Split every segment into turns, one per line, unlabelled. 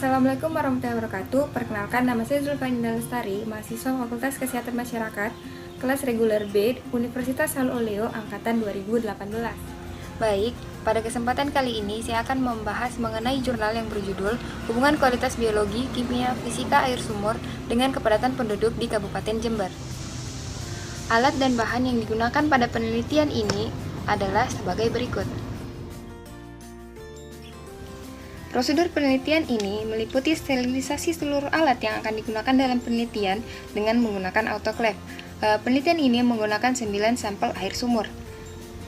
Assalamualaikum warahmatullahi wabarakatuh. Perkenalkan, nama saya Zulfani Lestari, mahasiswa Fakultas Kesehatan Masyarakat, kelas reguler B, Universitas Al Oleo, angkatan 2018. Baik, pada kesempatan kali ini saya akan membahas mengenai jurnal yang berjudul Hubungan Kualitas Biologi, Kimia, Fisika Air Sumur dengan Kepadatan Penduduk di Kabupaten Jember. Alat dan bahan yang digunakan pada penelitian ini adalah sebagai berikut. Prosedur penelitian ini meliputi sterilisasi seluruh alat yang akan digunakan dalam penelitian dengan menggunakan autoclave. Penelitian ini menggunakan 9 sampel air sumur.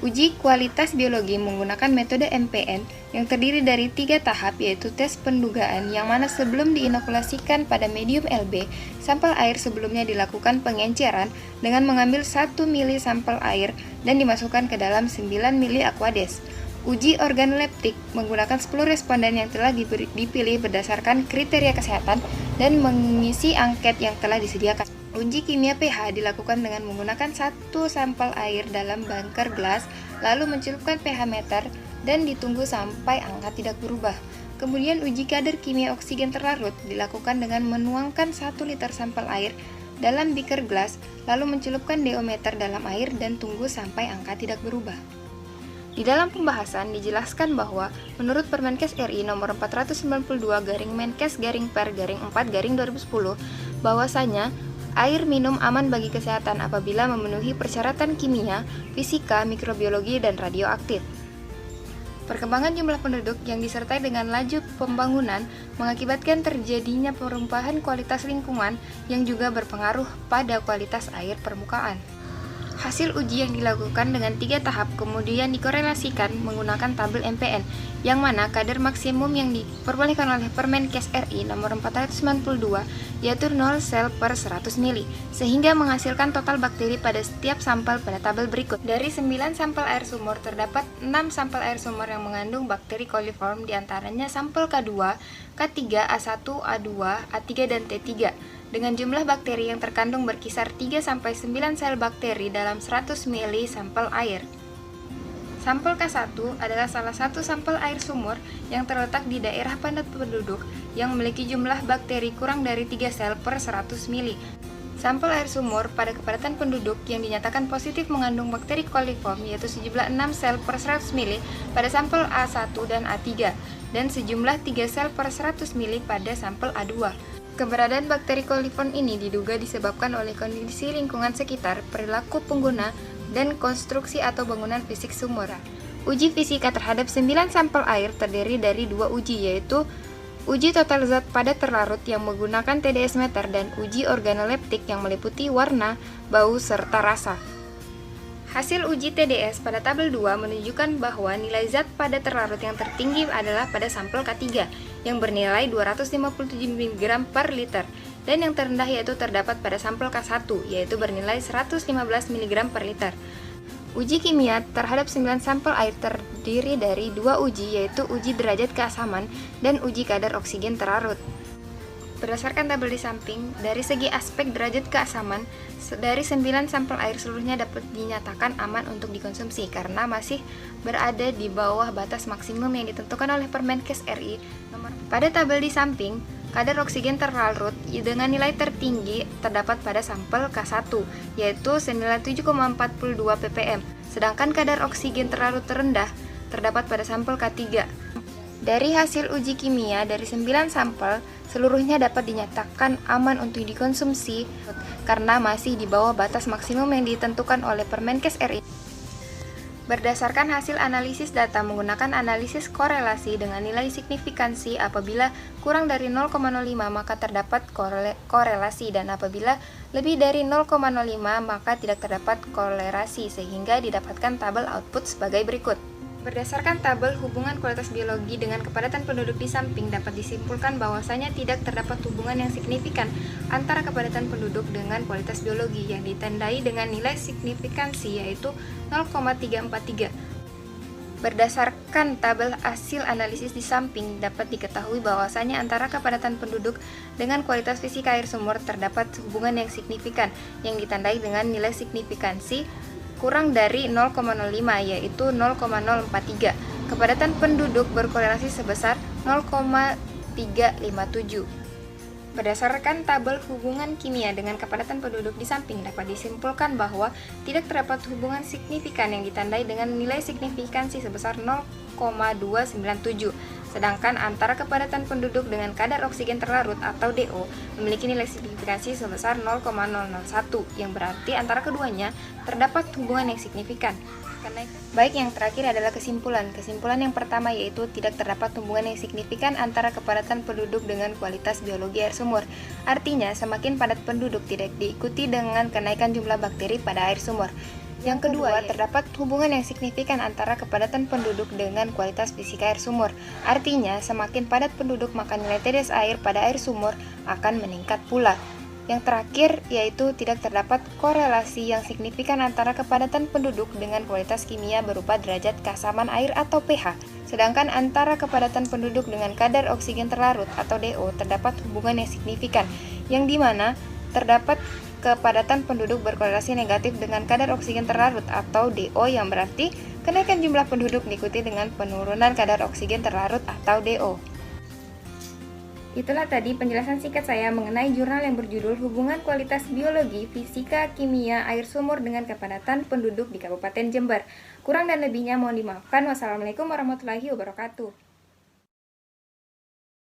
Uji kualitas biologi menggunakan metode MPN yang terdiri dari 3 tahap, yaitu tes pendugaan yang mana sebelum diinokulasikan pada medium LB, sampel air sebelumnya dilakukan pengenceran dengan mengambil 1 mili sampel air dan dimasukkan ke dalam 9 mili aquades. Uji organoleptik menggunakan 10 responden yang telah dipilih berdasarkan kriteria kesehatan dan mengisi angket yang telah disediakan. Uji kimia pH dilakukan dengan menggunakan 1 sampel air dalam bunker gelas, lalu mencelupkan pH meter dan ditunggu sampai angka tidak berubah. Kemudian uji kadar kimia oksigen terlarut dilakukan dengan menuangkan 1 liter sampel air dalam beaker gelas, lalu mencelupkan DO meter dalam air dan tunggu sampai angka tidak berubah. Di dalam pembahasan dijelaskan bahwa menurut Permenkes RI nomor 492/Menkes/Per/4/2010 bahwasanya air minum aman bagi kesehatan apabila memenuhi persyaratan kimia, fisika, mikrobiologi, dan radioaktif. Perkembangan jumlah penduduk yang disertai dengan laju pembangunan mengakibatkan terjadinya perubahan kualitas lingkungan yang juga berpengaruh pada kualitas air permukaan. Hasil uji yang dilakukan dengan 3 tahap kemudian dikorelasikan menggunakan tabel MPN, yang mana kadar maksimum yang diperbolehkan oleh Permenkes RI nomor 492 yaitu 0 sel per 100 mili, sehingga menghasilkan total bakteri pada setiap sampel pada tabel berikut. Dari 9 sampel air sumur terdapat 6 sampel air sumur yang mengandung bakteri coliform, diantaranya sampel K2, K3, A1, A2, A3, dan T3. Dengan jumlah bakteri yang terkandung berkisar 3-9 sel bakteri dalam 100 mili sampel air. Sampel K1 adalah salah satu sampel air sumur yang terletak di daerah padat penduduk yang memiliki jumlah bakteri kurang dari 3 sel per 100 mili. Sampel air sumur pada kepadatan penduduk yang dinyatakan positif mengandung bakteri coliform yaitu sejumlah 6 sel per 100 mili pada sampel A1 dan A3 dan sejumlah 3 sel per 100 mili pada sampel A2. Keberadaan bakteri coliform ini diduga disebabkan oleh kondisi lingkungan sekitar, perilaku pengguna, dan konstruksi atau bangunan fisik sumur. Uji fisika terhadap 9 sampel air terdiri dari 2 uji, yaitu uji total zat padat terlarut yang menggunakan TDS meter dan uji organoleptik yang meliputi warna, bau, serta rasa. Hasil uji TDS pada tabel 2 menunjukkan bahwa nilai zat padat terlarut yang tertinggi adalah pada sampel K3 yang bernilai 257 mg per liter dan yang terendah yaitu terdapat pada sampel K1 yaitu bernilai 115 mg per liter. Uji kimia terhadap 9 sampel air terdiri dari 2 uji yaitu uji derajat keasaman dan uji kadar oksigen terlarut. Berdasarkan tabel di samping, dari segi aspek derajat keasaman, dari 9 sampel air seluruhnya dapat dinyatakan aman untuk dikonsumsi karena masih berada di bawah batas maksimum yang ditentukan oleh Permenkes RI. Pada tabel di samping, kadar oksigen terlarut dengan nilai tertinggi terdapat pada sampel K1, yaitu senilai 7,42 ppm, sedangkan kadar oksigen terlarut terendah terdapat pada sampel K3. Dari hasil uji kimia dari 9 sampel, seluruhnya dapat dinyatakan aman untuk dikonsumsi karena masih di bawah batas maksimum yang ditentukan oleh Permenkes RI. Berdasarkan hasil analisis data menggunakan analisis korelasi dengan nilai signifikansi, apabila kurang dari 0,05 maka terdapat korelasi dan apabila lebih dari 0,05 maka tidak terdapat korelasi, sehingga didapatkan tabel output sebagai berikut. Berdasarkan tabel hubungan kualitas biologi dengan kepadatan penduduk di samping dapat disimpulkan bahwasanya tidak terdapat hubungan yang signifikan antara kepadatan penduduk dengan kualitas biologi yang ditandai dengan nilai signifikansi yaitu 0,343. Berdasarkan tabel hasil analisis di samping dapat diketahui bahwasanya antara kepadatan penduduk dengan kualitas fisika air sumur terdapat hubungan yang signifikan yang ditandai dengan nilai signifikansi kurang dari 0,05 yaitu 0,043. Kepadatan penduduk berkorelasi sebesar 0,0 357. Berdasarkan tabel hubungan kimia dengan kepadatan penduduk di samping, dapat disimpulkan bahwa tidak terdapat hubungan signifikan yang ditandai dengan nilai signifikansi sebesar 0,297, sedangkan antara kepadatan penduduk dengan kadar oksigen terlarut atau DO memiliki nilai signifikansi sebesar 0,001, yang berarti antara keduanya terdapat hubungan yang signifikan. Baik, yang terakhir adalah kesimpulan. Kesimpulan yang pertama yaitu tidak terdapat hubungan yang signifikan antara kepadatan penduduk dengan kualitas biologi air sumur. Artinya, semakin padat penduduk tidak diikuti dengan kenaikan jumlah bakteri pada air sumur. Yang kedua, terdapat hubungan yang signifikan antara kepadatan penduduk dengan kualitas fisika air sumur. Artinya, semakin padat penduduk maka nilai TDS air pada air sumur akan meningkat pula. Yang terakhir yaitu tidak terdapat korelasi yang signifikan antara kepadatan penduduk dengan kualitas kimia berupa derajat keasaman air atau pH. Sedangkan antara kepadatan penduduk dengan kadar oksigen terlarut atau DO terdapat hubungan yang signifikan, yang dimana terdapat kepadatan penduduk berkorelasi negatif dengan kadar oksigen terlarut atau DO, yang berarti kenaikan jumlah penduduk diikuti dengan penurunan kadar oksigen terlarut atau DO. Itulah tadi penjelasan singkat saya mengenai jurnal yang berjudul Hubungan Kualitas Biologi, Fisika, Kimia, Air Sumur dengan Kepadatan Penduduk di Kabupaten Jember. Kurang dan lebihnya mohon dimaafkan. Wassalamualaikum warahmatullahi wabarakatuh.